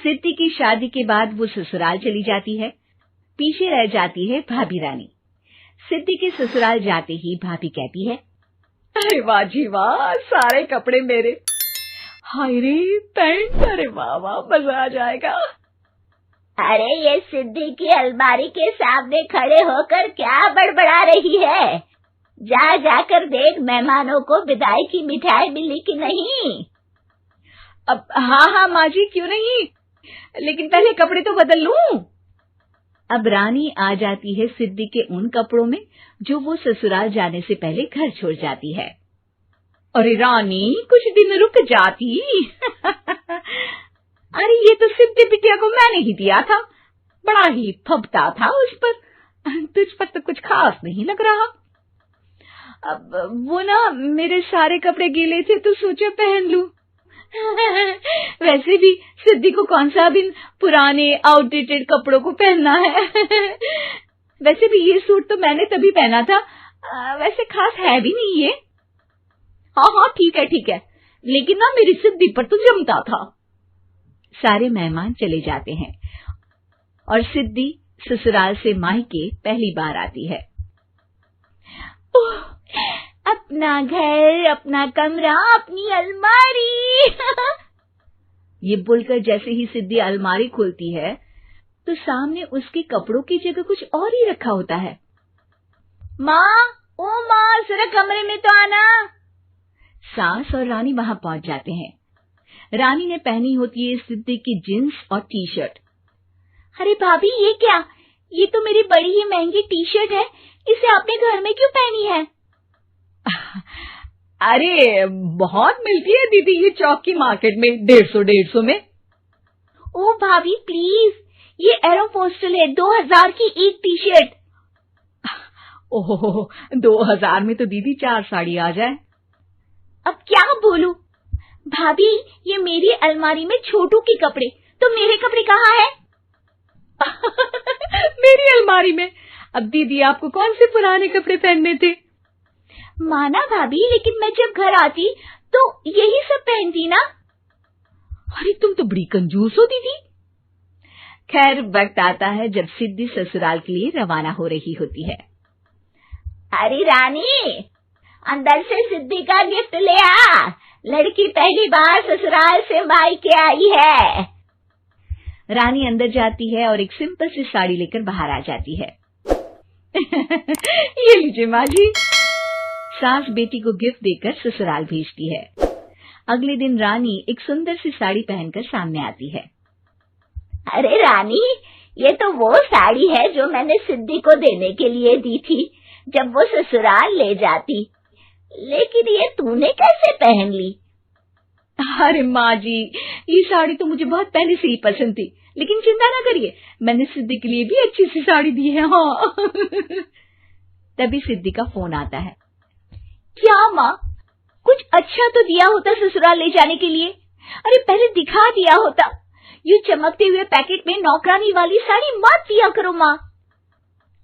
सिद्धि की शादी के बाद वो ससुराल चली जाती है। पीछे रह जाती है भाभी रानी। सिद्धि के ससुराल जाते ही भाभी कहती है, अरे वाह जी वाह, सारे कपड़े मेरे। हाय रे पैंट, अरे वाह वाह, मजा आ जाएगा। अरे ये सिद्धि की अलमारी के सामने खड़े होकर क्या बड़बड़ा रही है? जाकर देख मेहमानों को विदाई की मिठाई मिली कि नहीं। अब हाँ माँ जी, क्यों नहीं, लेकिन पहले कपड़े तो बदल लूं। अब रानी आ जाती है सिद्धि के उन कपड़ों में जो वो ससुराल जाने से पहले घर छोड़ जाती है। अरे रानी, कुछ दिन रुक जाती। अरे ये तो सिद्धि बिटिया को मैंने ही दिया था, बड़ा ही फबता था उस पर, तुझ पर तो कुछ खास नहीं लग रहा। अब वो ना मेरे सारे कपड़े गीले थे तो सोचा पहन लूं। वैसे भी सिद्धि को कौन सा भी पुराने आउटडेटेड कपड़ों को पहनना है। वैसे भी ये सूट तो मैंने तभी पहना था, वैसे खास है भी नहीं ये। हाँ ठीक है, लेकिन ना मेरी सिद्धि पर तो जमता था। सारे मेहमान चले जाते हैं और सिद्धि ससुराल से मायके पहली बार आती है। अपना घर, अपना कमरा, अपनी अलमारी। ये बोलकर जैसे ही सिद्धि अलमारी खोलती है तो सामने उसके कपड़ों की जगह कुछ और ही रखा होता है। माँ, जरा कमरे में तो आना। सास और रानी वहां पहुंच जाते हैं। रानी ने पहनी होती है सिद्धि की जींस और टी शर्ट। अरे भाभी, ये क्या? ये तो मेरी बड़ी ही महंगी टी शर्ट है, इसे आपने घर में क्यों पहनी है? अरे बहुत मिलती है दीदी ये चौक की मार्केट में, 150 में। ओ भाभी प्लीज, ये एरोपोस्टल है, 2000 की एक टी शर्ट। ओहो, 2000 में तो दीदी 4 साड़ी आ जाए। अब क्या बोलूं? भाभी, ये मेरी अलमारी में छोटू के कपड़े, तो मेरे कपड़े कहाँ हैं? मेरी अलमारी में? अब दीदी आपको कौन से पुराने कपड़े पहनने थे? माना भाभी, लेकिन मैं जब घर आती तो यही सब पहनती ना। अरे तुम तो बड़ी कंजूस हो दीदी। खैर, वक्त आता है जब सिद्धि ससुराल के लिए रवाना हो रही होती है। अरे रानी, अंदर से सिद्धि का गिफ्ट ले आ, लड़की पहली बार ससुराल से मायके आई है। रानी अंदर जाती है और एक सिंपल सी साड़ी लेकर बाहर आ जाती है। ये लीजिए माँ जी। सास बेटी को गिफ्ट देकर ससुराल भेजती है। अगले दिन रानी एक सुंदर सी साड़ी पहनकर सामने आती है। अरे रानी, ये तो वो साड़ी है जो मैंने सिद्धि को देने के लिए दी थी जब वो ससुराल ले जाती, लेकिन ये तूने कैसे पहन ली? अरे माँ जी, ये साड़ी तो मुझे बहुत पहले से ही पसंद थी, लेकिन चिंता ना करिए, मैंने सिद्धि के लिए भी अच्छी सी साड़ी दी है। हाँ। तभी सिद्धि का फोन आता है। क्या माँ, कुछ अच्छा तो दिया होता ससुराल ले जाने के लिए। अरे पहले दिखा दिया होता। यूं चमकते हुए पैकेट में नौकरानी वाली साड़ी मत दिया करो माँ।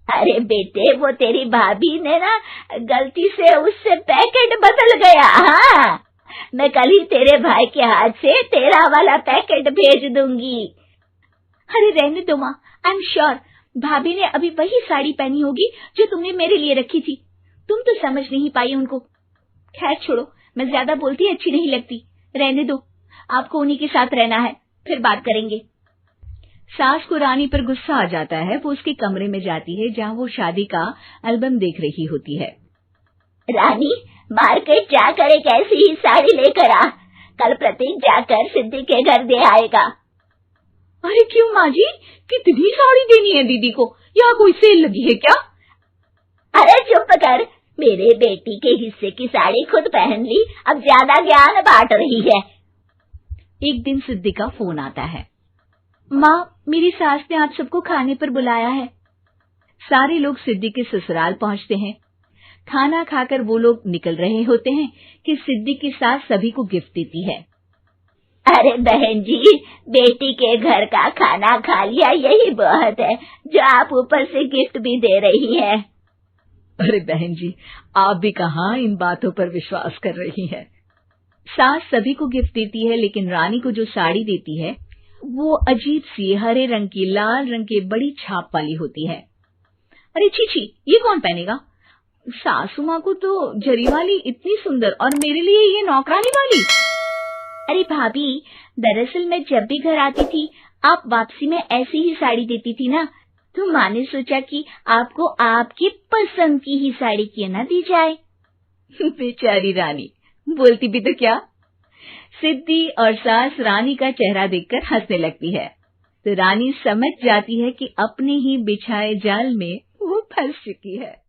अरे बेटे, वो तेरी भाभी ने ना गलती से उससे पैकेट बदल गया। हाँ, मैं कल ही तेरे भाई के हाथ से तेरा वाला पैकेट भेज दूंगी। अरे रहने दो माँ, आई एम श्योर भाभी ने अभी वही साड़ी पहनी होगी जो तुमने मेरे लिए रखी थी। तुम तो समझ नहीं पाई उनको। खैर छोड़ो, मैं ज्यादा बोलती अच्छी नहीं लगती, रहने दो, आपको उन्हीं के साथ रहना है, फिर बात करेंगे। सास को रानी पर गुस्सा आ जाता है। वो उसके कमरे में जाती है जहाँ वो शादी का एल्बम देख रही होती है। रानी, मार्केट जाकर एक ऐसी ही साड़ी लेकर आ, कल प्रतीक जाकर सिद्धि के घर दे आएगा। अरे क्यों माँ जी, कितनी साड़ी देनी है दीदी को? यहाँ कोई सेल लगी है क्या? अरे चुप कर, मेरे बेटी के हिस्से की साड़ी खुद पहन ली, अब ज्यादा ज्ञान बांट रही है। एक दिन सिद्धि का फोन आता है। माँ, मेरी सास ने आप सबको खाने पर बुलाया है। सारे लोग सिद्धि के ससुराल पहुँचते हैं। खाना खाकर वो लोग निकल रहे होते हैं कि सिद्धि की सास सभी को गिफ्ट देती है। अरे बहन जी, बेटी के घर का खाना खा लिया, यही बहुत है जो आप ऊपर से गिफ्ट भी दे रही है। अरे बहन जी, आप भी कहाँ इन बातों पर विश्वास कर रही हैं। सास सभी को गिफ्ट देती है, लेकिन रानी को जो साड़ी देती है वो अजीब सी हरे रंग की लाल रंग के बड़ी छाप वाली होती है। अरे छी, ये कौन पहनेगा? सासू माँ को तो जरी वाली इतनी सुंदर, और मेरे लिए ये नौकरानी वाली। अरे भाभी, दरअसल मैं जब भी घर आती थी आप वापसी में ऐसी ही साड़ी देती थी ना, तो माँ ने सोचा कि आपको आपकी पसंद की ही साड़ी क्यों ना दी जाए। बेचारी रानी, बोलती भी तो क्या। सिद्धि और सास रानी का चेहरा देखकर हंसने लगती है, तो रानी समझ जाती है कि अपने ही बिछाए जाल में वो फंस चुकी है।